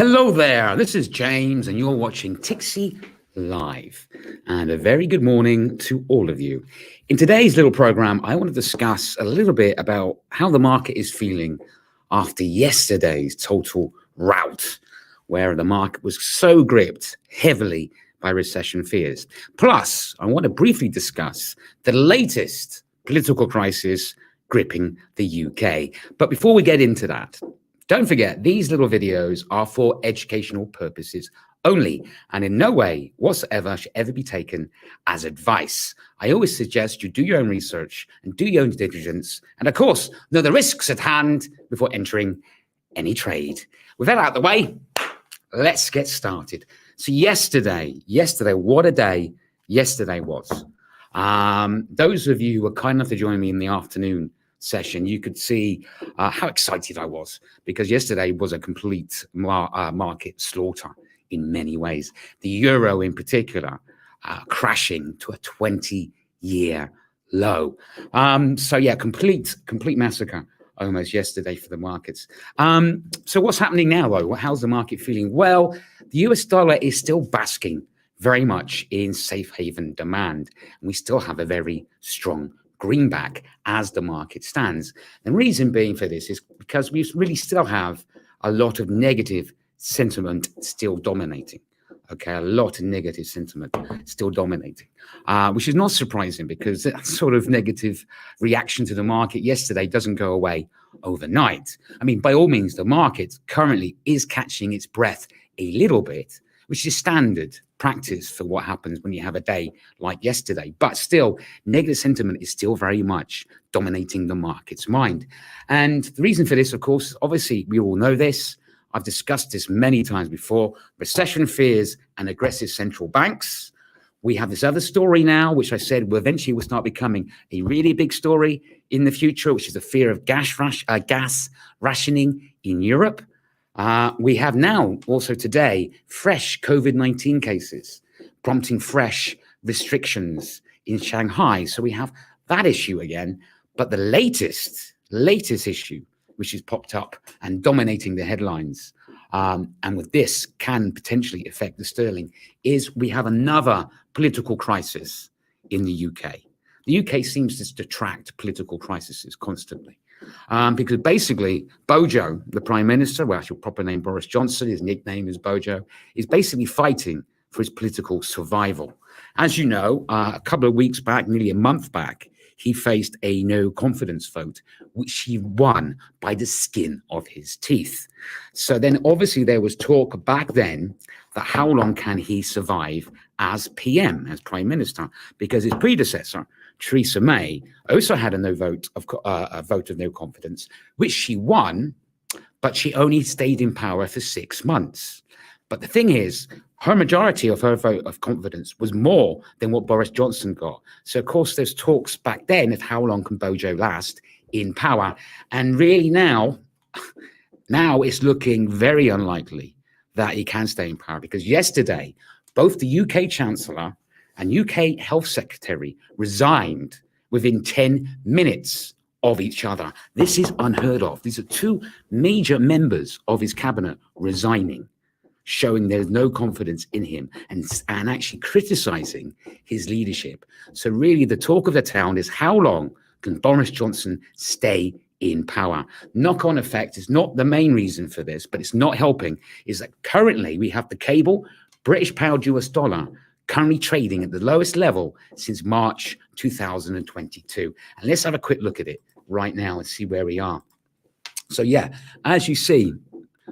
Hello there, this is James and you're watching Tixee Live. And a very good morning to all of you. In today's little program, I want to discuss a little bit about how the market is feeling after yesterday's total rout, where the market was so gripped heavily by recession fears. Plus, I want to briefly discuss the latest political crisis gripping the UK. But before we get into that, don't forget, these little videos are for educational purposes only, and in no way whatsoever should ever be taken as advice. I always suggest you do your own research and do your own due diligence, and of course, know the risks at hand before entering any trade. With that out of the way, let's get started. So yesterday, what a day yesterday was. Those of you who were kind enough to join me in the afternoon session, you could see how excited I was, because yesterday was a complete market slaughter in many ways. The euro in particular crashing to a 20-year low. So yeah, complete massacre almost yesterday for the markets. So what's happening now though? How's the market feeling? Well, the US dollar is still basking very much in safe haven demand, and we still have a very strong greenback as the market stands. The reason being for this is because we really still have a lot of negative sentiment still dominating. Okay, a lot of negative sentiment still dominating, which is not surprising because that sort of negative reaction to the market yesterday doesn't go away overnight. I mean, by all means, the market currently is catching its breath a little bit, which is standard practice for what happens when you have a day like yesterday. But still, negative sentiment is still very much dominating the market's mind. And the reason for this, of course, obviously, we all know this. I've discussed this many times before: recession fears and aggressive central banks. We have this other story now, which I said will eventually start becoming a really big story in the future, which is the fear of gas rationing in Europe. We have now also today fresh COVID-19 cases prompting fresh restrictions in Shanghai. So we have that issue again. But the latest issue, which has popped up and dominating the headlines, and with this can potentially affect the sterling, is we have another political crisis in the UK. The UK seems to attract political crises constantly. Because basically Bojo, the Prime Minister, well, actually proper name Boris Johnson, his nickname is Bojo, is basically fighting for his political survival. As you know, a couple of weeks back, nearly a month back, he faced a no confidence vote, which he won by the skin of his teeth. So then obviously there was talk back then that how long can he survive as PM, as Prime Minister, because his predecessor, Theresa May, also had a vote of no confidence, which she won, but she only stayed in power for 6 months. But the thing is, her majority of her vote of confidence was more than what Boris Johnson got. So, of course, there's talks back then of how long can Bojo last in power. And really now it's looking very unlikely that he can stay in power, because yesterday, both the UK Chancellor and UK Health Secretary resigned within 10 minutes of each other. This is unheard of. These are two major members of his cabinet resigning, showing there's no confidence in him and actually criticizing his leadership. So really the talk of the town is how long can Boris Johnson stay in power? Knock-on effect is not the main reason for this, but it's not helping, is that currently we have the cable British pound US dollar currently trading at the lowest level since March 2022. And let's have a quick look at it right now and see where we are. So yeah, as you see,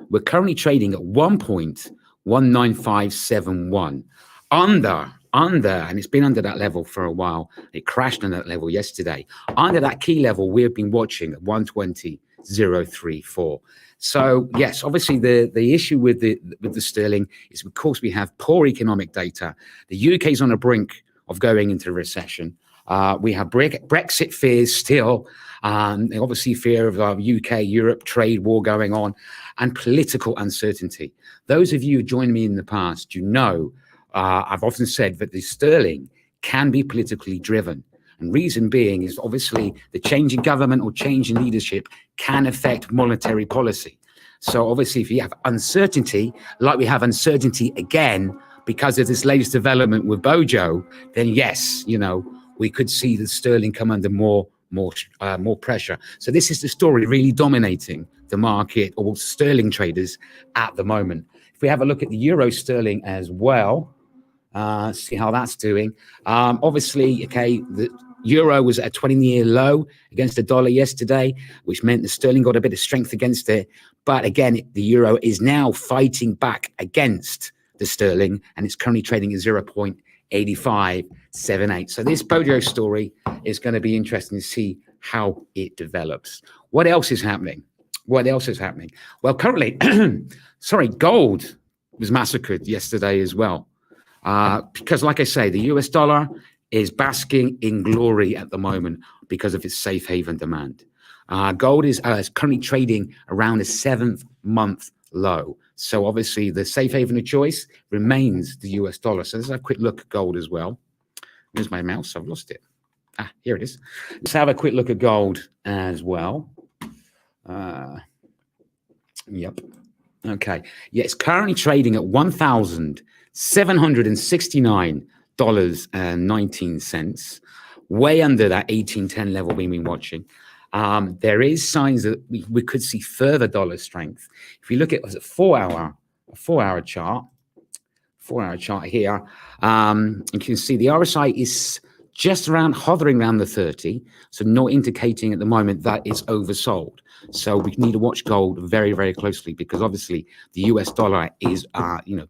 we're currently trading at 1.19571, under, and it's been under that level for a while. It crashed on that level yesterday. Under that key level, we've been watching at 120.034. So yes, obviously the issue with the sterling is, of course, we have poor economic data. The UK is on the brink of going into recession. We have Brexit fears still, obviously fear of UK-Europe trade war going on, and political uncertainty. Those of you who joined me in the past, you know, I've often said that the sterling can be politically driven. And reason being is obviously the change in government or change in leadership can affect monetary policy. So obviously, if you have uncertainty, like we have uncertainty again because of this latest development with Bojo, then yes, we could see the sterling come under more pressure. So this is the story really dominating the market or sterling traders at the moment. If we have a look at the euro sterling as well, see how that's doing. Obviously, okay, the euro was at a 20-year low against the dollar yesterday, which meant the sterling got a bit of strength against it. But again, the euro is now fighting back against the sterling, and it's currently trading at 0.8578. So this Bojo story is going to be interesting to see how it develops. What else is happening? Well, currently, gold was massacred yesterday as well. Because, like I say, the US dollar is basking in glory at the moment because of its safe haven demand. Gold is currently trading around a 7-month low. So obviously the safe haven of choice remains the US dollar. So let's have a quick look at gold as well. Here's my mouse. I've lost it. Here it is. Let's have a quick look at gold as well. Yep. Okay. Yeah, it's currently trading at $1,769.19, way under that 1810 level we've been watching. There is signs that we could see further dollar strength. If you look at a 4-hour chart here, you can see the RSI is just hovering around the 30, so not indicating at the moment that it's oversold. So we need to watch gold very, very closely because obviously the US dollar is,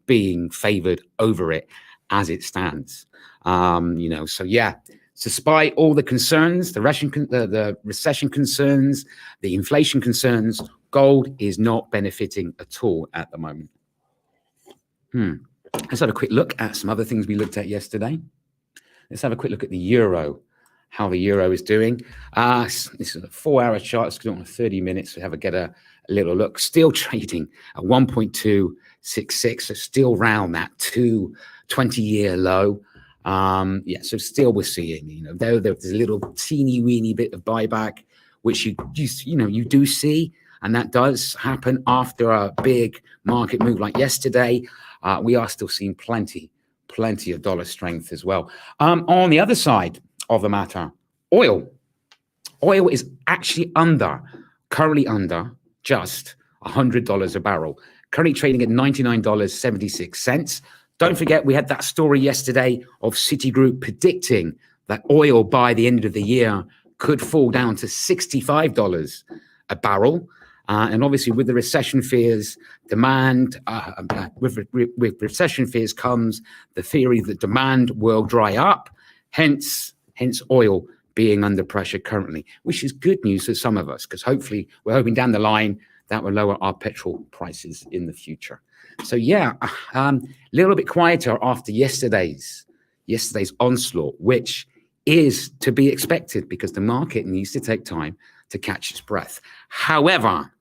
being favored over it as it stands. So yeah, despite all the concerns, the recession concerns, the inflation concerns, gold is not benefiting at all at the moment. Let's have a quick look at some other things we looked at yesterday. Let's have a quick look at the euro, how the euro is doing. This is a 4-hour chart. Let's go on 30 minutes to get a little look. Still trading at 1.266, so still around that 20-year low. So still we're seeing, there's a little teeny weeny bit of buyback, which you do see, and that does happen after a big market move like yesterday. We are still seeing plenty of dollar strength as well. On the other side of the matter, oil is actually currently under just $100 a barrel, currently trading at $99.76. Don't forget, we had that story yesterday of Citigroup predicting that oil by the end of the year could fall down to $65 a barrel. And obviously, with the recession fears, with recession fears comes the theory that demand will dry up, hence oil being under pressure currently, which is good news for some of us, because hopefully we're hoping down the line that will lower our petrol prices in the future. So yeah, a little bit quieter after yesterday's onslaught, which is to be expected because the market needs to take time to catch its breath. However,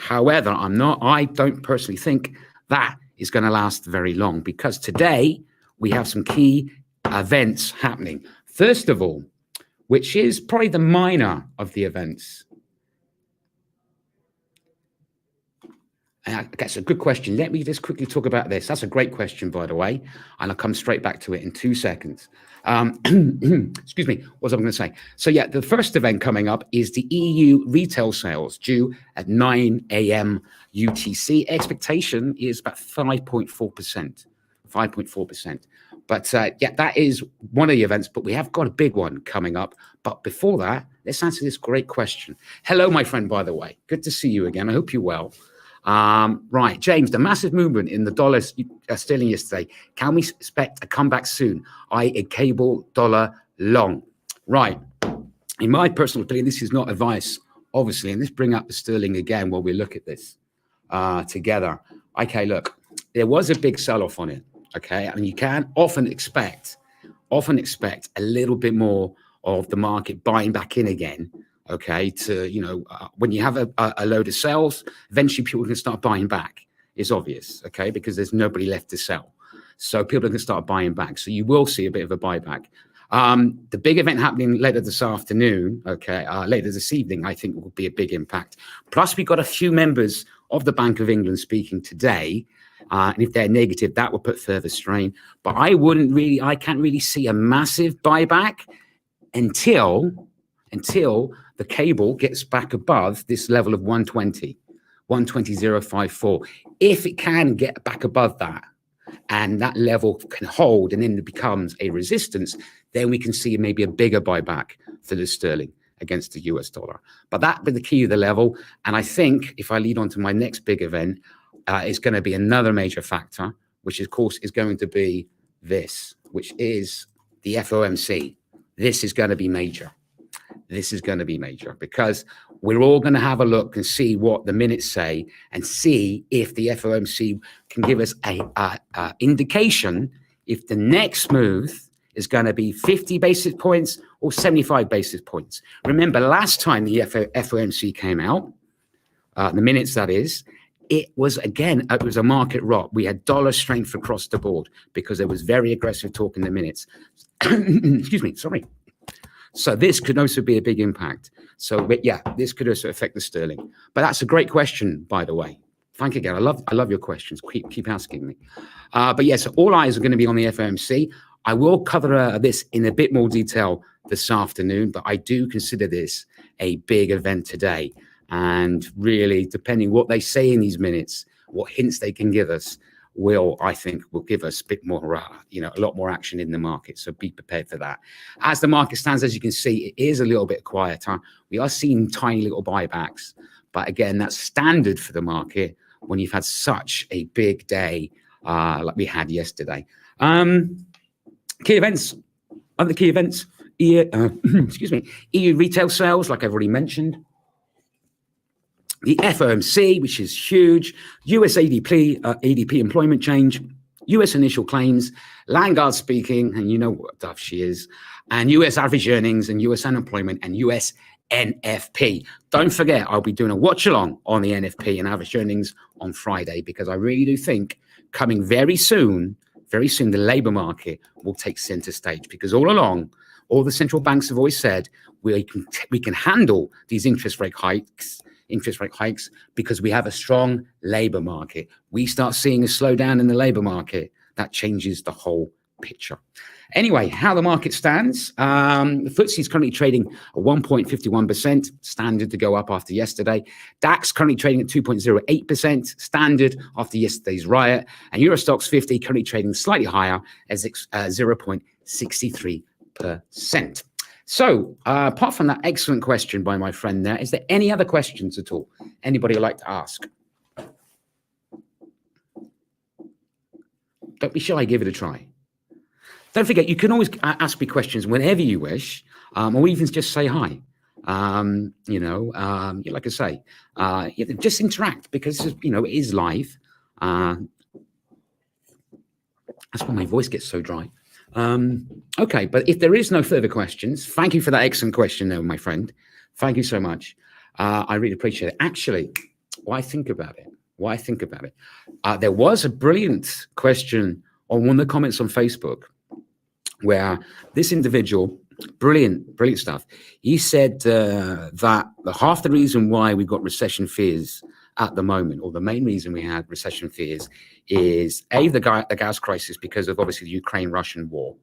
I don't personally think that is going to last very long, because today we have some key events happening. First of all, which is probably the minor of the events. That's a good question. Let me just quickly talk about this. That's a great question, by the way, and I'll come straight back to it in 2 seconds. Excuse me, what was I going to say? So yeah, the first event coming up is the EU retail sales due at 9 a.m. UTC. Expectation is about 5.4%. But yeah, that is one of the events, but we have got a big one coming up. But before that, let's answer this great question. Hello, my friend, by the way. Good to see you again. I hope you're well. Right, James, the massive movement in the dollar sterling yesterday, can we expect a comeback soon? A cable dollar long? Right, in my personal opinion, this is not advice, obviously, and let's bring up the sterling again while we look at this together. Okay, look, there was a big sell-off on it, okay, and you can often expect a little bit more of the market buying back in again. Okay, when you have a load of sales, eventually people can start buying back. It's obvious, okay, because there's nobody left to sell. So people can start buying back. So you will see a bit of a buyback. The big event happening later this afternoon, okay, later this evening, I think will be a big impact. Plus, we've got a few members of the Bank of England speaking today. And if they're negative, that will put further strain. But I can't really see a massive buyback until the cable gets back above this level of 120.054. If it can get back above that, and that level can hold, and then it becomes a resistance, then we can see maybe a bigger buyback for the sterling against the US dollar. But that be the key of the level. And I think if I lead on to my next big event, it's going to be another major factor, which of course is going to be this, which is the FOMC. This is going to be major. This is going to be major because we're all going to have a look and see what the minutes say and see if the FOMC can give us a indication if the next move is going to be 50 basis points or 75 basis points. Remember, last time the FOMC came out, the minutes that is, it was a market rot. We had dollar strength across the board because there was very aggressive talk in the minutes. Excuse me, sorry. So this could also be a big impact. So, but yeah, this could also affect the sterling. But that's a great question, by the way. Thank you again. I love your questions. Keep asking me. But yes, all eyes are going to be on the FOMC. I will cover this in a bit more detail this afternoon, but I do consider this a big event today. And really, depending what they say in these minutes, what hints they can give us, I think will give us a bit more, a lot more action in the market. So be prepared for that. As the market stands, as you can see, it is a little bit quieter. We are seeing tiny little buybacks. But again, that's standard for the market when you've had such a big day like we had yesterday. Key events. Other key events. EU retail sales, like I've already mentioned. The FOMC, which is huge, US ADP employment change, US initial claims, Lagarde speaking, and you know what tough she is, and US average earnings and US unemployment and US NFP. Don't forget, I'll be doing a watch along on the NFP and average earnings on Friday because I really do think coming very soon, the labor market will take center stage because all along, all the central banks have always said we can handle these interest rate hikes because we have a strong labor market. We start seeing a slowdown in the labor market, that changes the whole picture. Anyway, how the market stands. The FTSE is currently trading at 1.51%, standard to go up after yesterday. DAX currently trading at 2.08%, standard after yesterday's riot. And Eurostoxx 50 currently trading slightly higher as 0.63%. So, apart from that excellent question by my friend there, is there any other questions at all? Anybody would like to ask? Don't be shy, give it a try. Don't forget, you can always ask me questions whenever you wish, or even just say hi. Like I say, just interact because, it is live. That's why my voice gets so dry. Okay, but if there is no further questions, thank you for that excellent question though, my friend. Thank you so much. I really appreciate it. Actually, why think about it? There was a brilliant question on one of the comments on Facebook where this individual, brilliant stuff. He said that half the reason why we've got recession fears at the moment, or the main reason we had recession fears, is the gas crisis because of obviously the Ukraine-Russian war,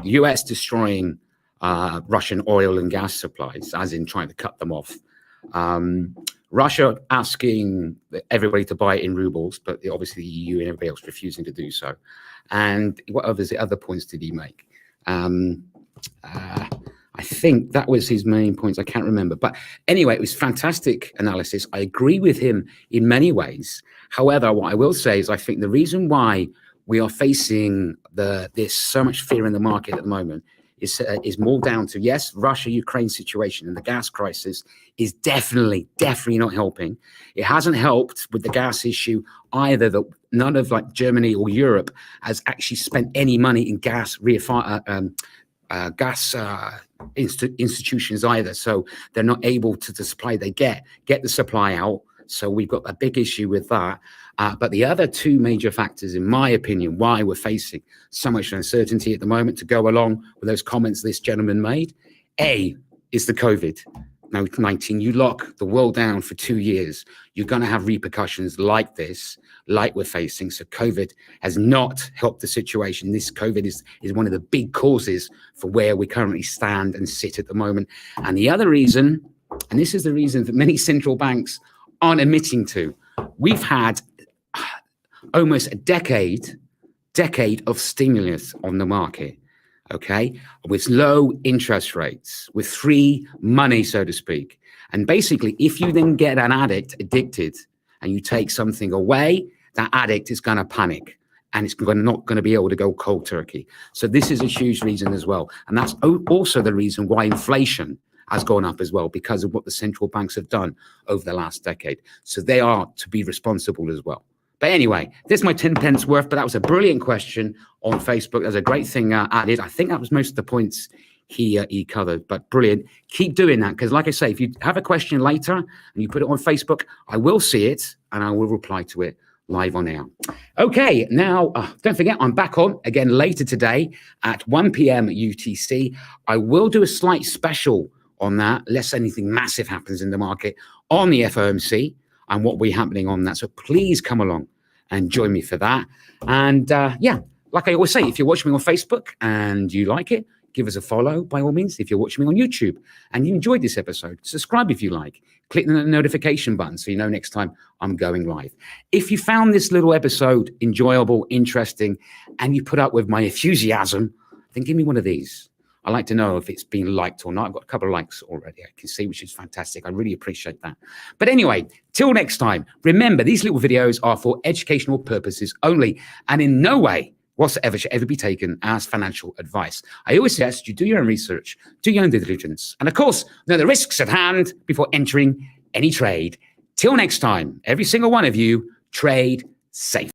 US destroying Russian oil and gas supplies, as in trying to cut them off, Russia asking everybody to buy it in rubles, but obviously the EU and everybody else refusing to do so. And what other points did he make? I think that was his main points. I can't remember. But anyway, it was fantastic analysis. I agree with him in many ways. However, what I will say is I think the reason why we are facing this so much fear in the market at the moment is more down to, yes, Russia-Ukraine situation and the gas crisis is definitely not helping. It hasn't helped with the gas issue either. That none of Germany or Europe has actually spent any money in gas institutions either, so they're not able to the supply they get the supply out. So we've got a big issue with that. But the other two major factors, in my opinion, why we're facing so much uncertainty at the moment, to go along with those comments this gentleman made, A, is the COVID. COVID-19, you lock the world down for 2 years, you're going to have repercussions like this, like we're facing. So COVID has not helped the situation. This COVID is one of the big causes for where we currently stand and sit at the moment. And the other reason, and this is the reason that many central banks aren't admitting to, we've had almost a decade of stimulus on the market. Okay, with low interest rates, with free money, so to speak. And basically, if you then get an addict addicted and you take something away, that addict is going to panic and it's not going to be able to go cold turkey. So this is a huge reason as well. And that's also the reason why inflation has gone up as well, because of what the central banks have done over the last decade. So they are to be responsible as well. But anyway, this is my 10 pence worth, but that was a brilliant question on Facebook. There's a great thing added. I think that was most of the points he covered, but brilliant. Keep doing that, because like I say, if you have a question later and you put it on Facebook, I will see it and I will reply to it live on air. Okay, now, don't forget, I'm back on again later today at 1 p.m. UTC. I will do a slight special on that, unless anything massive happens in the market, on the FOMC. And what will be happening on that. So please come along and join me for that. And yeah, like I always say, if you're watching me on Facebook and you like it, give us a follow by all means. If you're watching me on YouTube and you enjoyed this episode, subscribe if you like. Click the notification button so you know next time I'm going live. If you found this little episode enjoyable, interesting, and you put up with my enthusiasm, then give me one of these. I like to know if it's been liked or not. I've got a couple of likes already, I can see, which is fantastic. I really appreciate that. But anyway, till next time, remember, these little videos are for educational purposes only, and in no way whatsoever should ever be taken as financial advice. I always suggest you do your own research, do your own due diligence, and of course, know the risks at hand before entering any trade. Till next time, every single one of you, trade safe.